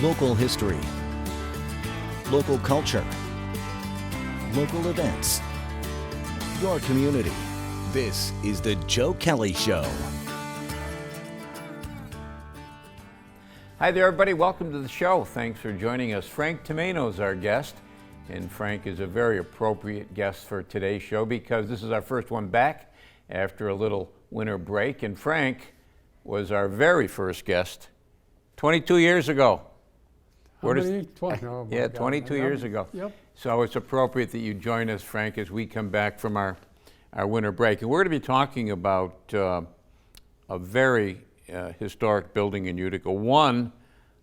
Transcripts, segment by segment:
Local history. Local culture. Local events. Your community. This is the Joe Kelly Show. Hi there, everybody. Welcome to the show. Thanks for joining us. Frank Tomeno is our guest, and Frank is a very appropriate guest for today's show because this is our first one back after a little winter break, and Frank was our very first guest 22 years ago. How many? 20. Oh my Yeah, God. 22 years ago. Yep. So it's appropriate that you join us, Frank, as we come back from our winter break. And we're going to be talking about a very historic building in Utica, one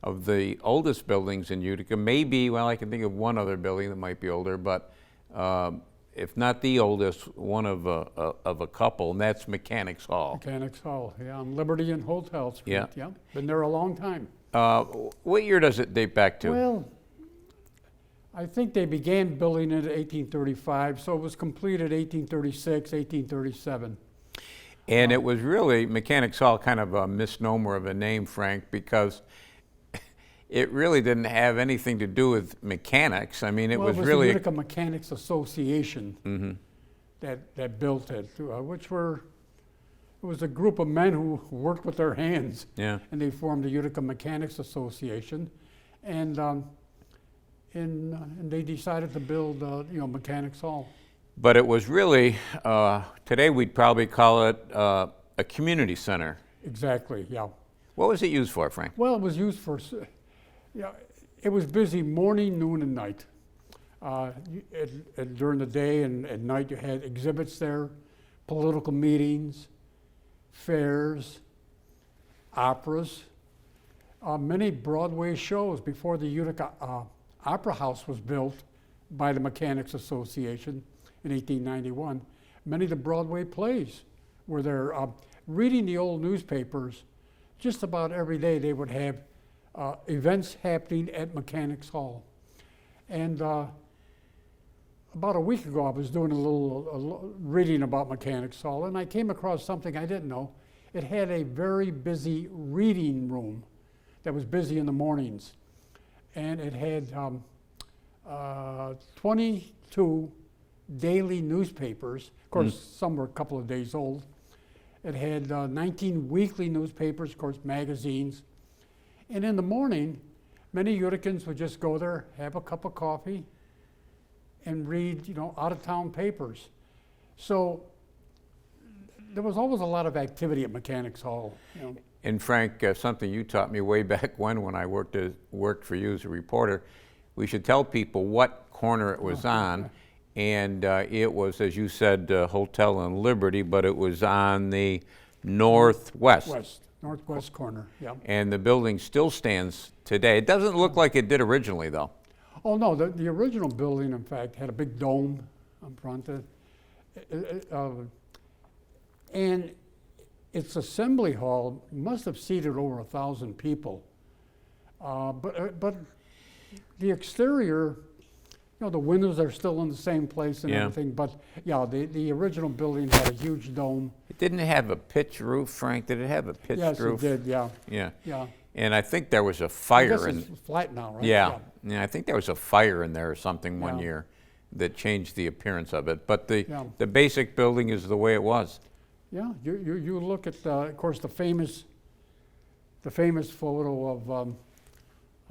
of the oldest buildings in Utica. Maybe, well, I can think of one other building that might be older, but if not the oldest, one of a couple, and that's Mechanics Hall. Mechanics Hall, yeah, on Liberty and Hotel Street. Yeah. Been there a long time. What year does it date back to? Well, I think they began building it in 1835, so it was completed 1836, 1837. And it was really, Mechanics Hall, kind of a misnomer of a name, Frank, because it really didn't have anything to do with mechanics. I mean, it was really... the Utica Mechanics Association that built it, which it was a group of men who worked with their hands. Yeah. And they formed the Utica Mechanics Association. And they decided to build, Mechanics Hall. But it was really, today we'd probably call it a community center. Exactly, yeah. What was it used for, Frank? Well, it was used for, it was busy morning, noon, and night. During the day and at night you had exhibits there, political meetings, fairs, operas, many Broadway shows before the Utica Opera House was built by the Mechanics Association in 1891. Many of the Broadway plays were there. Reading the old newspapers, just about every day they would have events happening at Mechanics Hall. And about a week ago I was doing a little reading about Mechanics Hall, and I came across something I didn't know. It had a very busy reading room that was busy in the mornings. And it had 22 daily newspapers. Of course, some were a couple of days old. It had 19 weekly newspapers, of course, magazines. And in the morning, many Uticans would just go there, have a cup of coffee, and read, out-of-town papers. So there was always a lot of activity at Mechanics Hall. And Frank, something you taught me way back when I worked for you as a reporter, we should tell people what corner it was on. And it was, as you said, Hotel and Liberty, but it was on the northwest Corner, yeah. And the building still stands today. It doesn't look like it did originally, though. Oh, no, the original building, in fact, had a big dome up front. And its assembly hall must have seated over 1,000 people. But the exterior, the windows are still in the same place and everything. But, yeah, the original building had a huge dome. It didn't have a pitch roof, Frank? Did it have a pitched roof? Yes, it did, yeah. Yeah. Yeah. And I think there was a fire. I guess it's flat now, right? Yeah, I think there was a fire in there or something one Yeah. year that changed the appearance of it. But the basic building is the way it was. Yeah, you look at, of course, the famous photo of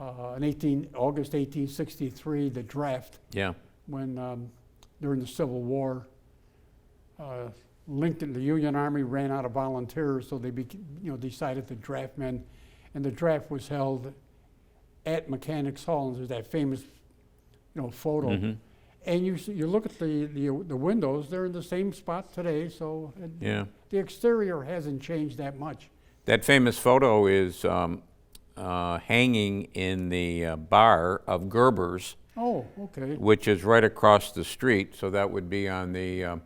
August 1863, the draft. Yeah. When during the Civil War, Lincoln, the Union Army ran out of volunteers, so they decided to draft men, and the draft was held at Mechanics Hall, and there's that famous photo. And you look at the windows; they're in the same spot today. So the exterior hasn't changed that much. That famous photo is hanging in the bar of Gerber's. Oh, okay. Which is right across the street. So that would be on the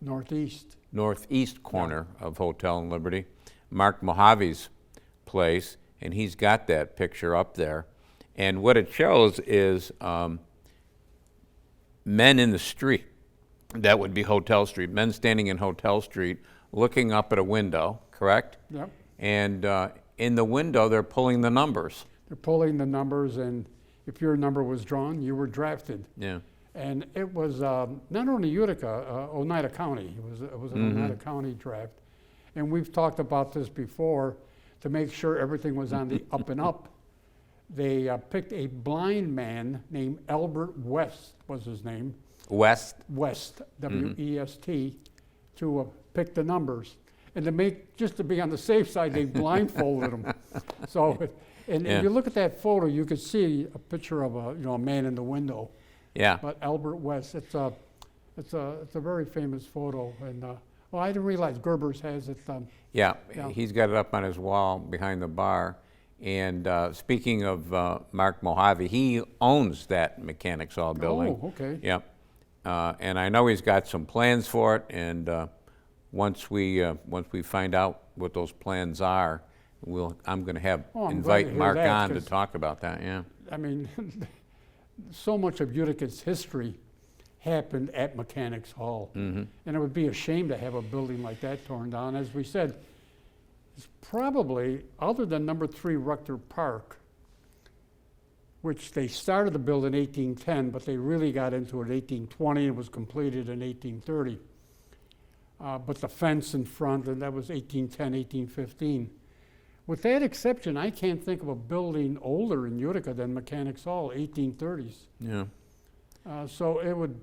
northeast corner of Hotel and Liberty. Mark Mojave's place, and he's got that picture up there. And what it shows is men in the street. That would be Hotel Street. Men standing in Hotel Street looking up at a window, correct? Yep. And in the window, they're pulling the numbers. They're pulling the numbers, and if your number was drawn, you were drafted. Yeah. And it was not only Utica, Oneida County. It was an Oneida County draft. And we've talked about this before. To make sure everything was on the up and up, they picked a blind man named Albert West, was his name. West. West, W-E-S-T, to pick the numbers. And just to be on the safe side, they blindfolded him. So, and if you look at that photo, you could see a picture of a man in the window. Yeah. But Albert West, it's a very famous photo. And well, I didn't realize Gerber's has it. Yeah, he's got it up on his wall behind the bar. And speaking of Mark Mojave, he owns that Mechanics Hall building. Oh, okay. Yep. And I know he's got some plans for it. And once we find out what those plans are, I'm going to invite Mark on to talk about that. Yeah. I mean, so much of Utica's history happened at Mechanics Hall. And it would be a shame to have a building like that torn down. As we said, it's probably, other than number 3 Rutger Park, which they started to build in 1810, but they really got into it in 1820 and was completed in 1830. But the fence in front, and that was 1810, 1815. With that exception, I can't think of a building older in Utica than Mechanics Hall, 1830s. Yeah. So it would.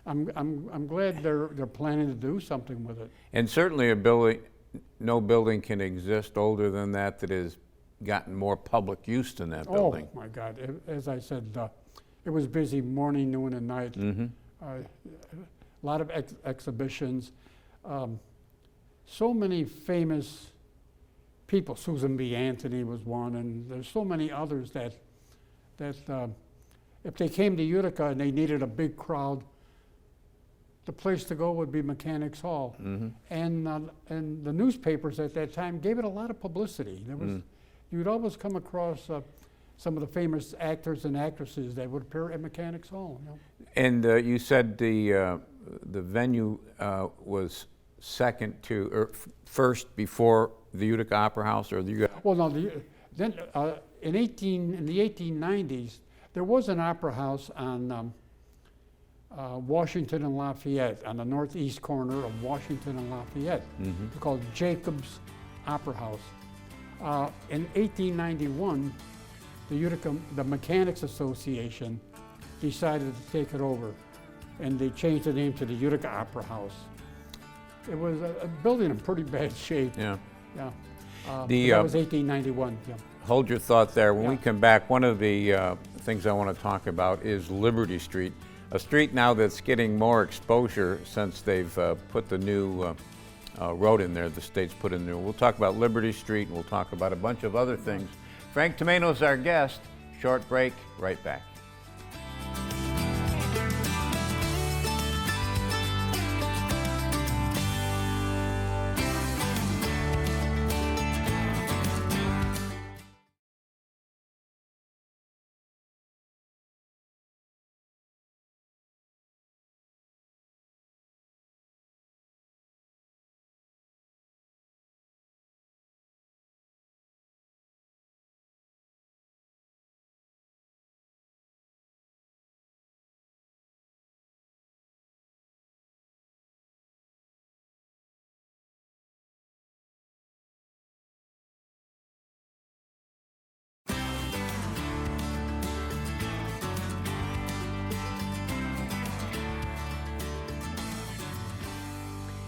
I'm glad they're planning to do something with it. And certainly no building can exist older than that has gotten more public use than that building. Oh my God! As I said, it was busy morning, noon, and night. A lot of exhibitions. So many famous people. Susan B. Anthony was one, and there's so many others that if they came to Utica and they needed a big crowd, the place to go would be Mechanics Hall. And the newspapers at that time gave it a lot of publicity. You'd always come across some of the famous actors and actresses that would appear at Mechanics Hall. You know? And you said the venue was first before the Utica Opera House, or the Well, no. Then in the 1890s, there was an opera house on Washington and Lafayette, on the northeast corner of Washington and Lafayette. It's called Jacob's Opera House. In 1891, the Mechanics Association decided to take it over, and they changed the name to the Utica Opera House. It was a building in pretty bad shape. Yeah. Yeah. That was 1891. Yeah. Hold your thought there. When we come back, one of the things I want to talk about is Liberty Street, a street now that's getting more exposure since they've put the new road in there, the state's put in there. We'll talk about Liberty Street, and we'll talk about a bunch of other things. Frank Tomato's our guest. Short break, right back.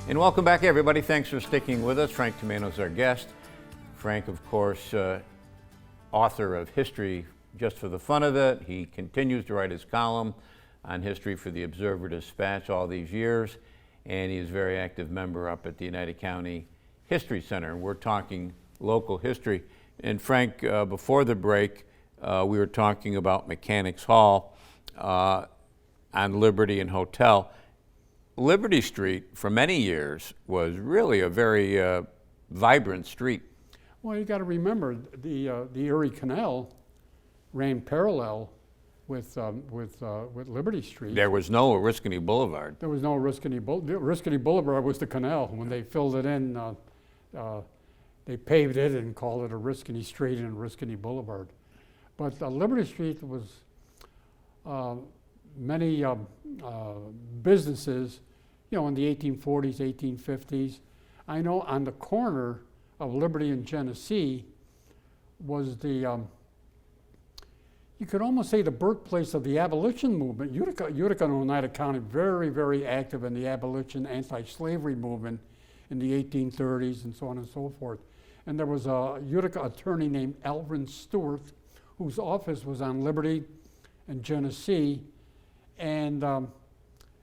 And welcome back, everybody. Thanks for sticking with us. Frank Tomato's our guest. Frank, of course, author of History Just for the Fun of It. He continues to write his column on history for the Observer-Dispatch all these years, and he is a very active member up at the United County History Center. We're talking local history. And Frank, before the break, we were talking about Mechanics Hall on Liberty and Hotel. Liberty Street, for many years, was really a very vibrant street. Well, you got to remember the Erie Canal ran parallel with Liberty Street. There was no Oriskany Boulevard. There was no Oriskany Boulevard. Oriskany Boulevard was the canal when they filled it in. they paved it and called it a Oriskany Street and Oriskany Boulevard. But Liberty Street was many businesses, you know, in the 1840s, 1850s. I know on the corner of Liberty and Genesee was the, you could almost say the birthplace of the abolition movement. Utica and Oneida County, very, very active in the abolition, anti-slavery movement in the 1830s and so on and so forth. And there was a Utica attorney named Alvin Stewart, whose office was on Liberty and Genesee. And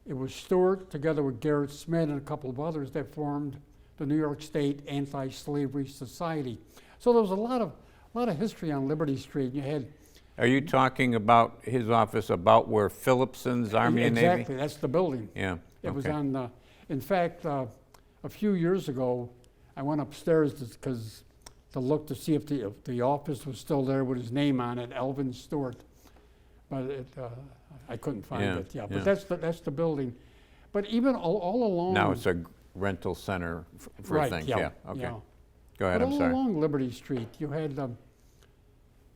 it was Stewart, together with Garrett Smith and a couple of others, that formed the New York State Anti-Slavery Society. So there was a lot of history on Liberty Street. You had. Are you talking about his office about where Phillipson's Army and Navy? Exactly, that's the building. Yeah. It was okay. on, in fact, a few years ago, I went upstairs to look to see if the office was still there with his name on it, Alvin Stewart. But I couldn't find it. Yeah, but that's the building. But even all along. Now it's a rental center for right, things. Yeah. Okay. Yeah. Go ahead. But I'm all sorry. along Liberty Street, you had, you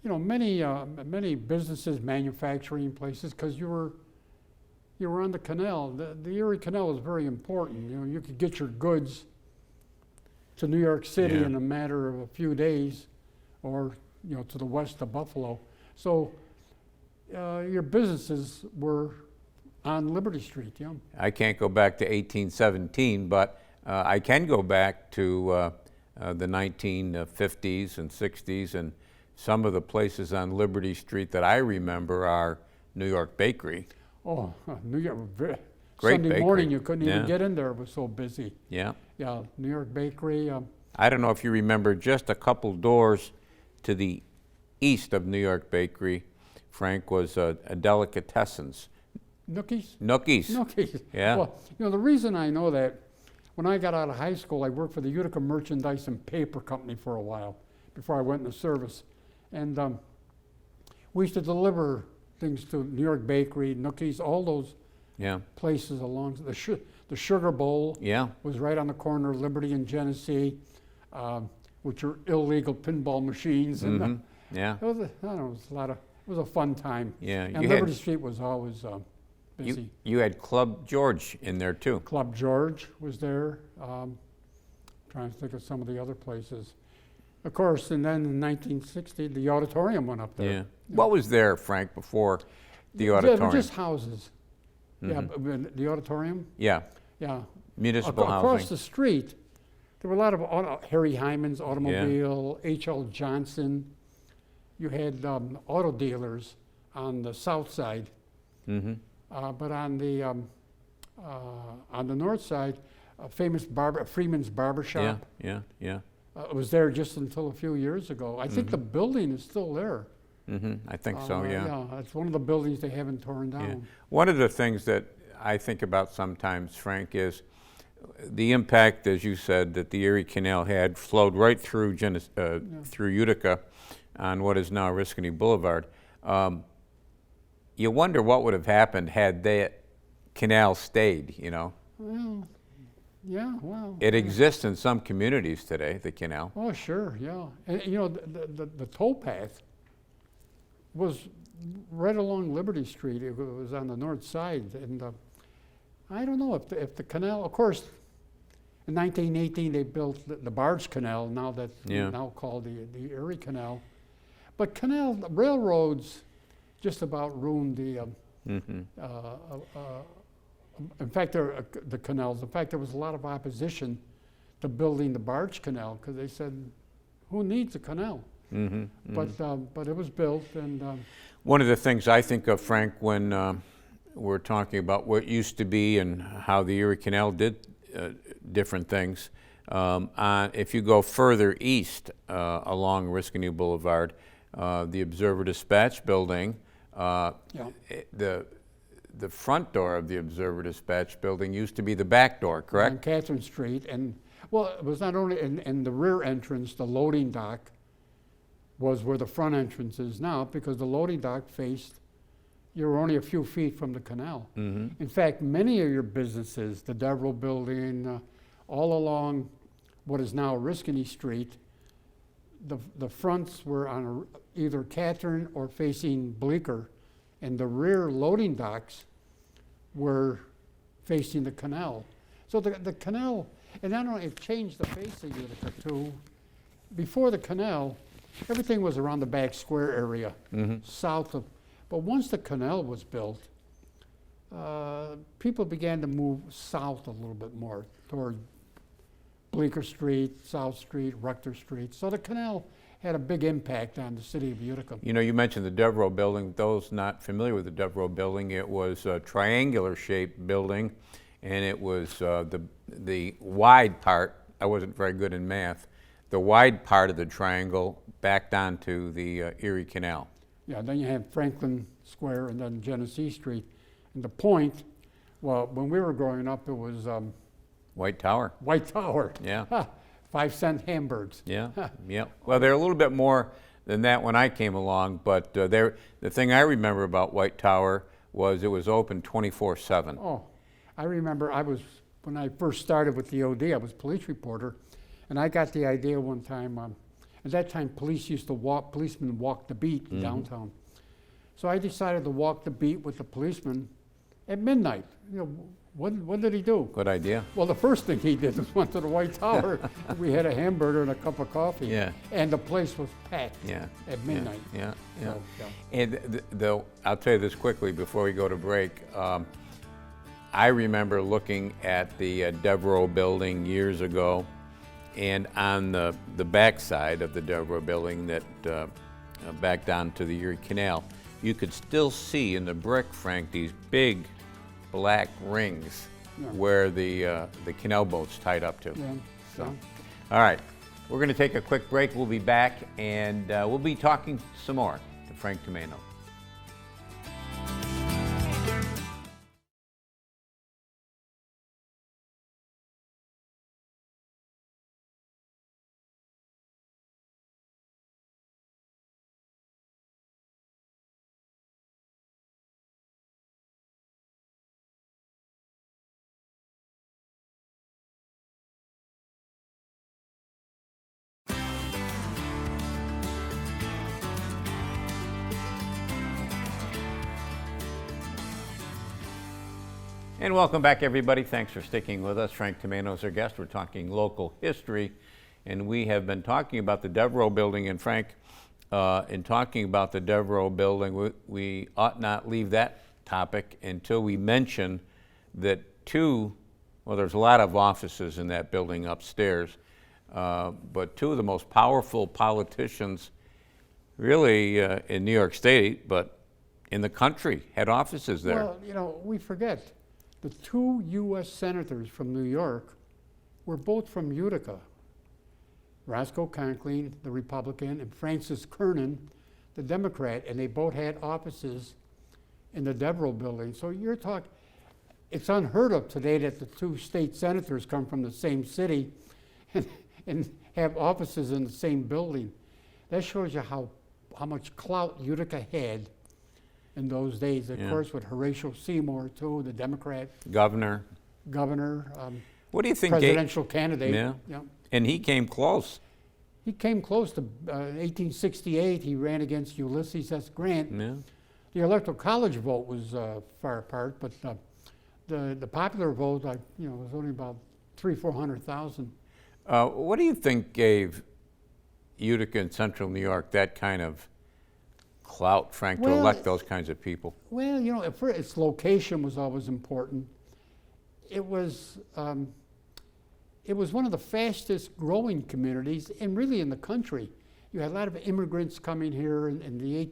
know, many businesses, manufacturing places, because you were on the canal. The Erie Canal was very important. You know, you could get your goods to New York City in a matter of a few days, or you know, to the west of Buffalo. So your businesses were on Liberty Street. Yeah. I can't go back to 1817, but I can go back to the 1950s and 60s, and some of the places on Liberty Street that I remember are New York Bakery. Oh, New York! Great Sunday bakery. morning you couldn't even Yeah. get in there; it was so busy. Yeah. Yeah, New York Bakery. I don't know if you remember, just a couple doors to the east of New York Bakery, Frank, was a Delicatessens. Nookies? Nookies. Nookies. Yeah. Well, you know, the reason I know that, when I got out of high school, I worked for the Utica Merchandise and Paper Company for a while before I went into service. And we used to deliver things to New York Bakery, Nookies, all those Yeah. places along the Sugar Bowl Yeah. was right on the corner of Liberty and Genesee, which are illegal pinball machines. And Mhm. Yeah. it was, I don't know, it was a fun time. Yeah. And You Liberty had, Street was always busy. you had Club George in there too. Club George was there. Trying to think of some of the other places. Of course, and then in 1960, the auditorium went up there. Yeah. What was there, Frank, before the Yeah, auditorium? just houses. Yeah, Mhm. but the auditorium. Yeah. Yeah. Municipal Across housing. the street, there were a lot of Harry Hyman's automobile, H.L. Johnson. You had auto dealers on the south side, Mm-hmm. but on the north side, famous Freeman's Barber Shop. Yeah. It was there just until a few years ago. I think the building is still there. Mm-hmm. I think so, yeah. Yeah, it's one of the buildings they haven't torn down. Yeah. One of the things that I think about sometimes, Frank, is the impact, as you said, that the Erie Canal had flowed right through through Utica on what is now Oriskany Boulevard. You wonder what would have happened had that canal stayed, you know? Well, yeah, well. It exists in some communities today, the canal. Oh, sure, yeah. And you know, the towpath was right along Liberty Street. It was on the north side, and I don't know if the canal. Of course, in 1918 they built the barge canal. Now that's now called the Erie Canal. But railroads just about ruined the. In fact, the canals. In fact, there was a lot of opposition to building the barge canal because they said, "Who needs a canal?" But it was built, and one of the things I think of, Frank, when we're talking about what used to be and how the Erie Canal did different things, if you go further east along Oriskany Boulevard, the Observer-Dispatch building, the front door of the Observer-Dispatch building used to be the back door, correct? on Catherine Street, and well, it was not only in the rear entrance, the loading dock was where the front entrance is now, because the loading dock faced, you were only a few feet from the canal. In fact, many of your businesses, the Deverell Building, all along what is now Oriskany Street, the fronts were on either Catherine or facing Bleecker, and the rear loading docks were facing the canal. So the canal, and not only it changed the face of Utica too. Before the canal, everything was around the back square area, south of. But once the canal was built, people began to move south a little bit more toward Bleecker Street, South Street, Rector Street. So the canal had a big impact on the city of Utica. You know, you mentioned the Devereaux building. Those not familiar with the Devereaux building, it was a triangular-shaped building, and it was the wide part. I wasn't very good in math. The wide part of the triangle backed onto the Erie Canal. Yeah, then you have Franklin Square and then Genesee Street. And the point, well, when we were growing up, it was White Tower. White Tower. Yeah. 5-cent hamburgers. Yeah, yeah. Well, they're a little bit more than that when I came along, but the thing I remember about White Tower was it was open 24/7. Oh, I remember when I first started with the OD, I was a police reporter, and I got the idea one time, at that time policemen walked the beat in downtown. So I decided to walk the beat with the policeman at midnight. You know, what did he do? Good idea. Well, the first thing he did was went to the White Tower. We had a hamburger and a cup of coffee. Yeah. And the place was packed Yeah. at midnight. Yeah, yeah. So, And I'll tell you this quickly before we go to break. I remember looking at the Devereaux building years ago, and on the back side of the Devereaux building that back down to the Erie Canal, you could still see in the brick, Frank, these big black rings where the canal boats tied up to. Yeah. So, Yeah. all right, we're going to take a quick break. We'll be back, and we'll be talking some more to Frank Tomeno. And welcome back, everybody. Thanks for sticking with us. Frank Tomeno is our guest. We're talking local history, and we have been talking about the Devereaux building. And Frank, in talking about the Devereaux building, we ought not leave that topic until we mention that there's a lot of offices in that building upstairs, but two of the most powerful politicians really in New York State, but in the country, had offices there. Well, you know, we forget the two U.S. senators from New York were both from Utica. Roscoe Conkling, the Republican, and Francis Kernan, the Democrat, and they both had offices in the Devereaux building. So you're talking, it's unheard of today that the two state senators come from the same city and have offices in the same building. That shows you how much clout Utica had in those days. Of course, with Horatio Seymour, too, the Democrat Governor. What do you think? Presidential candidate. Yeah. And he came close. He came close to 1868. He ran against Ulysses S. Grant. Yeah. The Electoral College vote was far apart, but the popular vote, was only about 300,000-400,000. What do you think gave Utica and Central New York that kind of clout, Frank, to elect those kinds of people? Well, its location was always important. It was one of the fastest growing communities, and really in the country. You had a lot of immigrants coming here in the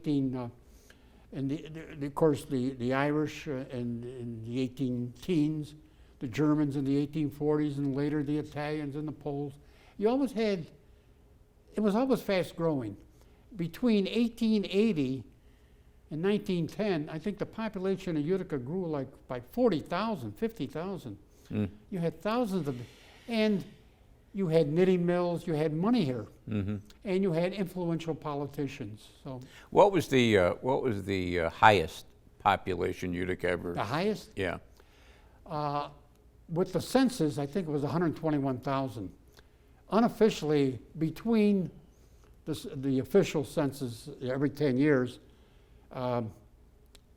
of course the Irish in the 18 teens, the Germans in the 1840s, and later the Italians and the Poles. It was always fast growing. Between 1880 and 1910, I think the population of Utica grew like by 40,000, 50,000. You had thousands of, and you had knitting mills, you had money here, and you had influential politicians. So, what was the highest population Utica ever? the highest? Yeah. With the census, I think it was 121,000. Unofficially, between the official census every 10 years,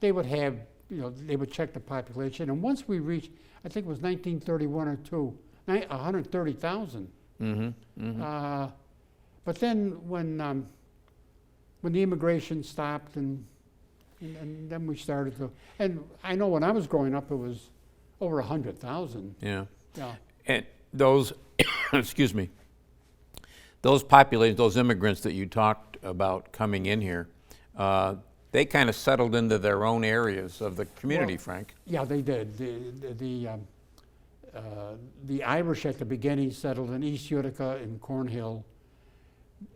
they would have, they would check the population. And once we reached, I think it was 1931 or 2, 130,000. But then when the immigration stopped and then we started to, and I know when I was growing up, it was over 100,000. Yeah. Yeah. And those, excuse me, those populations, those immigrants that you talked about coming in here, they kind of settled into their own areas of the community, Well, Frank. Yeah, they did. The Irish at the beginning settled in East Utica and Cornhill.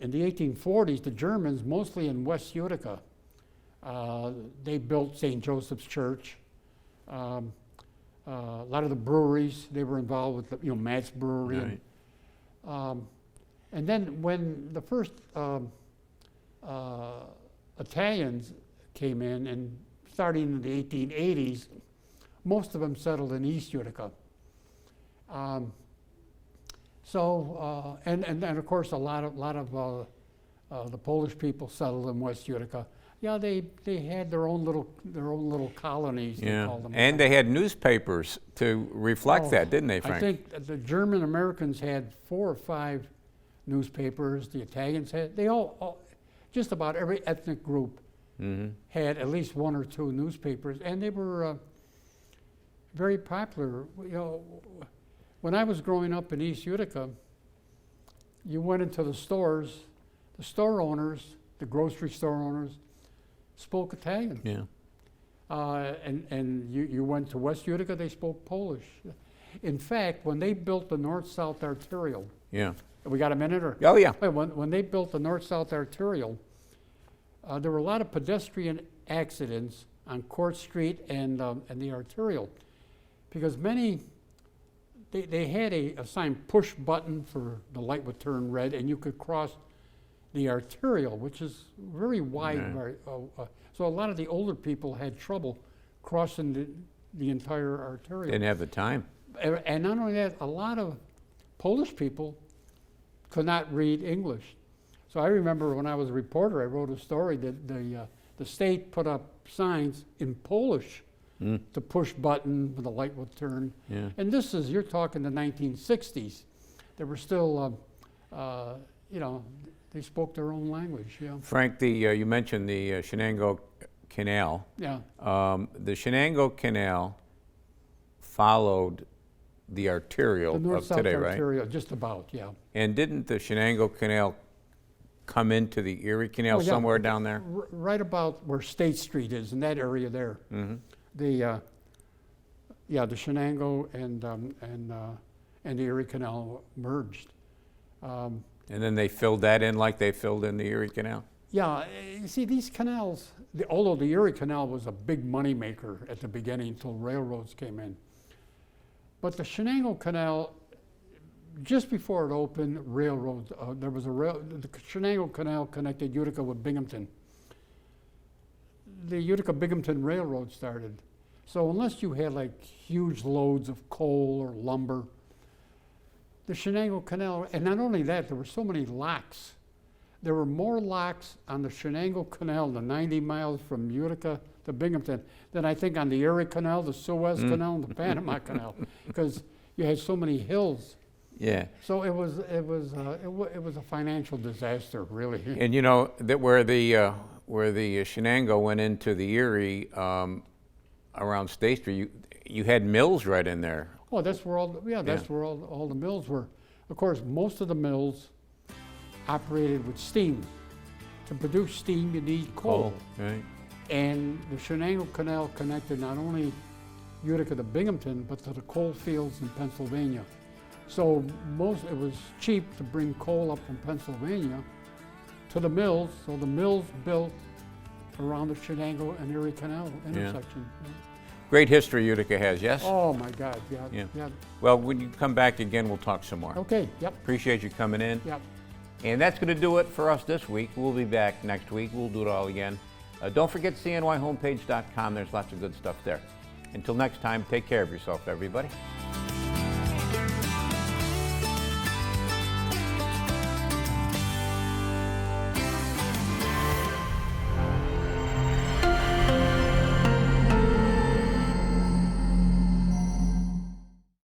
In the 1840s, the Germans, mostly in West Utica, they built St. Joseph's Church. A lot of the breweries, they were involved with the, Matt's Brewery. Right. And then when the first Italians came in, and starting in the 1880s, most of them settled in East Utica. And of course a lot of the Polish people settled in West Utica. Yeah, they had their own little colonies. They Yeah, called them. and they had newspapers to reflect that, didn't they, Frank? I think the German Americans had 4 or 5 newspapers. The Italians had, just about every ethnic group had at least 1 or 2 newspapers, and they were very popular. When I was growing up in East Utica, you went into the stores, the store owners, the grocery store owners, spoke Italian. Yeah. And you went to West Utica, they spoke Polish. In fact, when they built the North-South Arterial, Yeah. we got a minute? Or? Oh, yeah. Wait, when they built the North-South Arterial, there were a lot of pedestrian accidents on Court Street and the Arterial, because they had a sign, push button, for the light would turn red and you could cross the Arterial, which is very wide. Yeah. So a lot of the older people had trouble crossing the entire Arterial. Didn't have the time. And not only that, a lot of Polish people could not read English. So I remember when I was a reporter, I wrote a story that the state put up signs in Polish to push button when the light would turn. Yeah. And this is, you're talking the 1960s. They were still, they spoke their own language. Yeah. Frank, you mentioned the Shenango Canal. Yeah. The Shenango Canal followed the arterial The of North-South today, right? Arterial, just about, yeah. And didn't the Shenango Canal come into the Erie Canal Oh, yeah. somewhere down there? Right about where State Street is, in that area there. The Shenango and the Erie Canal merged. And then they filled that in like they filled in the Erie Canal? Yeah, you see, these canals, although the Erie Canal was a big money maker at the beginning until railroads came in, but the Shenango Canal, just before it opened, railroads, the Shenango Canal connected Utica with Binghamton. The Utica-Binghamton Railroad started. So unless you had like huge loads of coal or lumber, the Shenango Canal, and not only that, there were so many locks. There were more locks on the Shenango Canal, the 90 miles from Utica to Binghamton, than I think on the Erie Canal, the Suez Canal, and the Panama Canal, because you had so many hills. Yeah. So it was a financial disaster, really. And you know that where the Shenango went into the Erie around State Street, you had mills right in there. Well, that's where where all the mills were. Of course, most of the mills operated with steam. To produce steam, you need coal. Right. And the Shenango Canal connected not only Utica to Binghamton, but to the coal fields in Pennsylvania. So it was cheap to bring coal up from Pennsylvania to the mills. So the mills built around the Shenango and Erie Canal intersection. Yeah. Great history Utica has, yes? Oh my God, yeah. Well, when you come back again, we'll talk some more. Okay, yep. Appreciate you coming in. Yep. And that's going to do it for us this week. We'll be back next week. We'll do it all again. Don't forget cnyhomepage.com. There's lots of good stuff there. Until next time, take care of yourself, everybody.